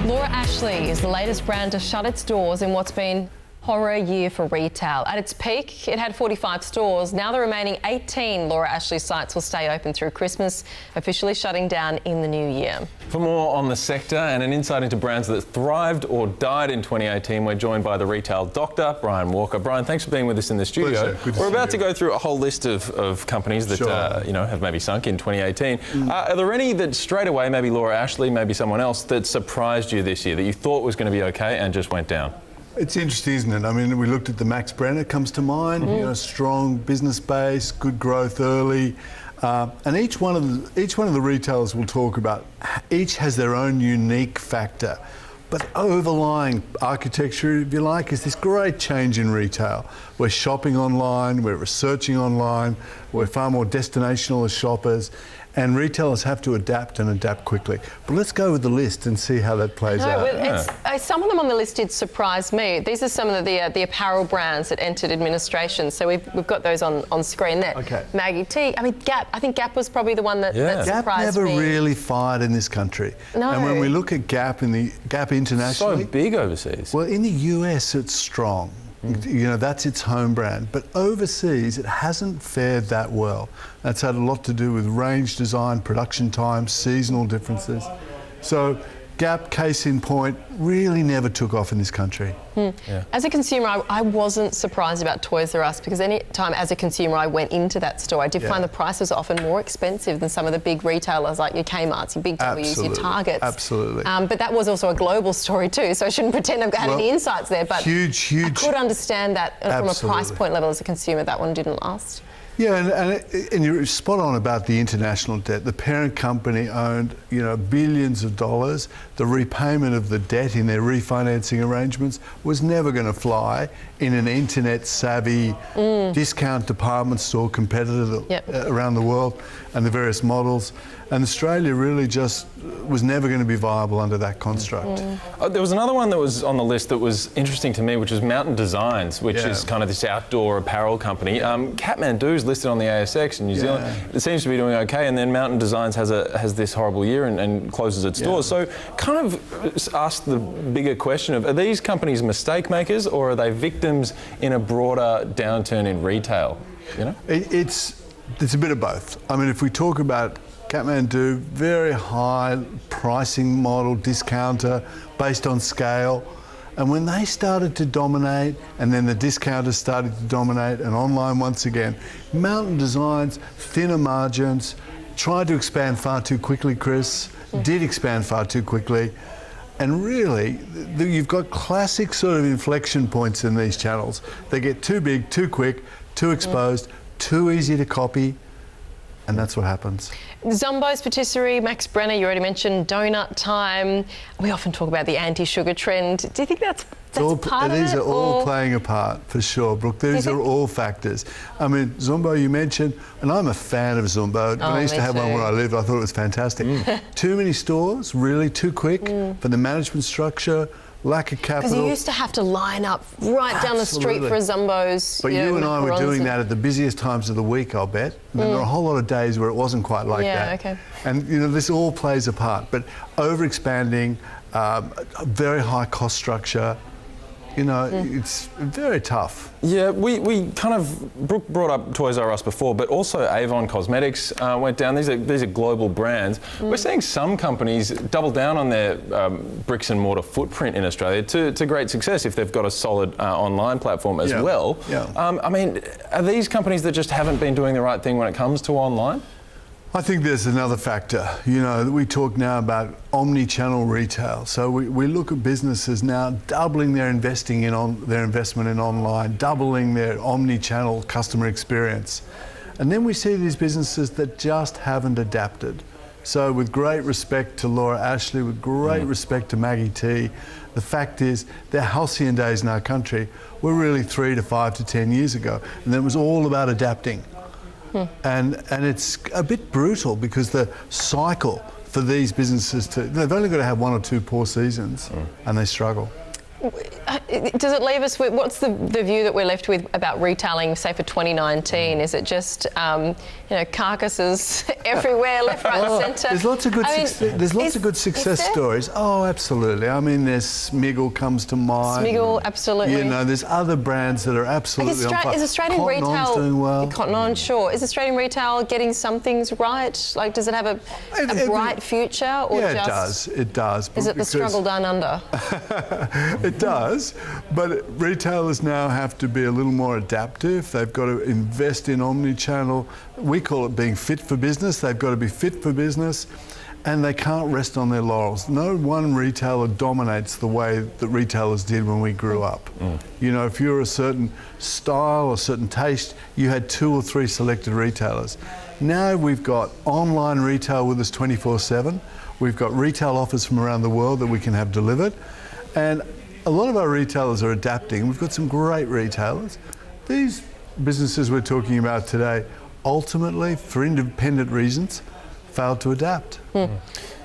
Laura Ashley is the latest brand to shut its doors in what's been horror year for retail. At its peak, it had 45 stores. Now the remaining 18 Laura Ashley sites will stay open through Christmas, officially shutting down in the new year. For more on the sector and an insight into brands that thrived or died in 2018, we're joined by the retail doctor, Brian Walker. Brian, thanks for being with us in the studio. We're about to go through a whole list of companies that have maybe sunk in 2018. Are there any that straight away, maybe Laura Ashley, maybe someone else, that surprised you this year, that you thought was going to be okay and just went down? It's interesting, isn't it? I mean, we looked at the Max Brenner, comes to mind. You know, strong business base, good growth early, and each one of the retailers we'll talk about, each has their own unique factor. But overlying architecture, if you like, is this great change in retail. We're shopping online, we're researching online, we're far more destinational as shoppers, and retailers have to adapt and adapt quickly. But let's go with the list and see how that plays out. Well, some of them on the list did surprise me. These are some of the apparel brands that entered administration. So we've got those on screen there. Okay. Maggie T. I mean, Gap. I think Gap was probably the one that surprised me. Gap never really fired in this country. No. And when we look at Gap internationally, so big overseas. Well, in the US, it's strong. You know, that's its home brand. But overseas, it hasn't fared that well. That's had a lot to do with range design, production times, seasonal differences. So Gap, case in point, really never took off in this country. Yeah. As a consumer, I wasn't surprised about Toys R Us, because any time as a consumer I went into that store, I did find the prices often more expensive than some of the big retailers like your Kmarts, your Big W's, your Targets. Absolutely. But that was also a global story too, so I shouldn't pretend I've got any insights there. But huge. I could understand that from a price point level as a consumer, that one didn't last. Yeah, and you're spot on about the international debt. The parent company owned, billions of dollars. The repayment of the debt in their refinancing arrangements was never going to fly in an internet-savvy discount department store competitor around the world, and the various models. And Australia really just was never going to be viable under that construct. There was another one that was on the list that was interesting to me, which was Mountain Designs, which is kind of this outdoor apparel company. Kathmandu is listed on the ASX in New Zealand. It seems to be doing okay, and then Mountain Designs has this horrible year and closes its doors. So kind of ask the bigger question of, are these companies mistake makers, or are they victims in a broader downturn in retail? It's a bit of both. I mean, if we talk about Kathmandu, very high pricing model, discounter, based on scale. And when they started to dominate, and then the discounters started to dominate, and online once again, Mountain Designs, thinner margins, tried to expand far too quickly, Chris, did expand far too quickly. And really, you've got classic sort of inflection points in these channels. They get too big, too quick, too exposed, too easy to copy. And that's what happens. Zumbo's Patisserie, Max Brenner, you already mentioned Donut Time. We often talk about the anti-sugar trend. Do you think that's part of it? These are all playing a part, for sure, Brooke. These are all factors. I mean, Zumbo you mentioned, and I'm a fan of Zumbo. When I used to have one where I lived, I thought it was fantastic. Too many stores, really too quick for the management structure. Lack of capital. Because you used to have to line up right down the street for a Zumbo's. But you and I were doing that at the busiest times of the week, I'll bet. And there were a whole lot of days where it wasn't quite like that. Okay. And this all plays a part. But over-expanding, very high cost structure, it's very tough. Yeah, we kind of, Brooke brought up Toys R Us before, but also Avon Cosmetics went down. These are global brands. We're seeing some companies double down on their bricks and mortar footprint in Australia to great success if they've got a solid online platform as well. I mean, are these companies that just haven't been doing the right thing when it comes to online? I think there's another factor. We talk now about omni-channel retail. So we look at businesses now doubling their investment in online, doubling their omni-channel customer experience. And then we see these businesses that just haven't adapted. So with great respect to Laura Ashley, with great respect to Maggie T, the fact is their halcyon days in our country were really 3 to 5 to 10 years ago. And it was all about adapting. And it's a bit brutal, because the cycle for these businesses they've only got to have 1 or 2 poor seasons and they struggle. does it leave us with, what's the view that we're left with about retailing, say, for 2019? Is it just, carcasses everywhere, left, right, centre? There's lots of good success stories. Oh, absolutely. I mean, there's Smiggle comes to mind. Smiggle, absolutely. There's other brands that are absolutely on fire. Is Australian Cotton retail On's doing well. Cotton On, sure. Is Australian retail getting some things right? Like, does it have a bright future, or yeah, it does. Is it the struggle down under? It does, but retailers now have to be a little more adaptive. They've got to invest in omni-channel. We call it being fit for business. They've got to be fit for business, and they can't rest on their laurels. No one retailer dominates the way that retailers did when we grew up. If you're a certain style, a certain taste, you had 2 or 3 selected retailers. Now we've got online retail with us 24/7. We've got retail offers from around the world that we can have delivered. And a lot of our retailers are adapting. We've got some great retailers. These businesses we're talking about today, ultimately, for independent reasons, failed to adapt.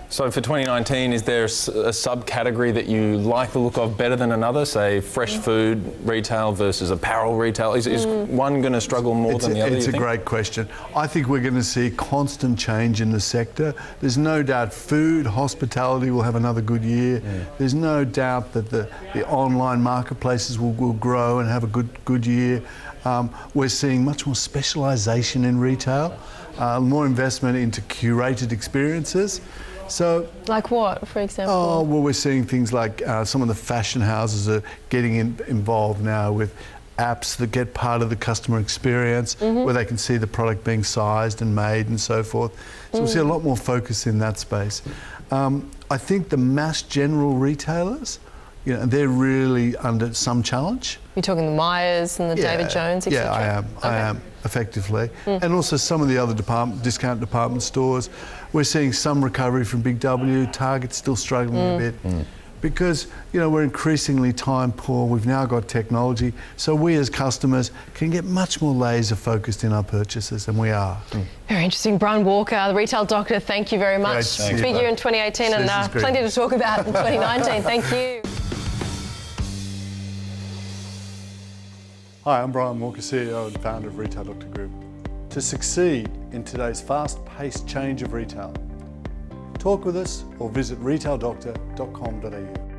So for 2019, is there a subcategory that you like the look of better than another, say fresh food retail versus apparel retail? Is one going to struggle more than the other? It's a great question. I think we're going to see constant change in the sector. There's no doubt food, hospitality will have another good year. There's no doubt that the online marketplaces will grow and have a good year. We're seeing much more specialisation in retail, more investment into curated experiences. So, like what, for example? Oh, well, we're seeing things like some of the fashion houses are getting involved now with apps that get part of the customer experience, where they can see the product being sized and made and so forth. So we'll see a lot more focus in that space. I think the mass general retailers, they're really under some challenge. You're talking the Myers and the David Jones, etc.? Yeah, I am, effectively. And also some of the other discount department stores. We're seeing some recovery from Big W. Target's still struggling a bit because, we're increasingly time poor. We've now got technology. So we as customers can get much more laser focused in our purchases, and we are. Very interesting. Brian Walker, the retail doctor, thank you very much. Big year in 2018 and plenty to talk about in 2019. Thank you. Hi, I'm Brian Walker, CEO and founder of Retail Doctor Group. To succeed in today's fast-paced change of retail, talk with us or visit retaildoctor.com.au.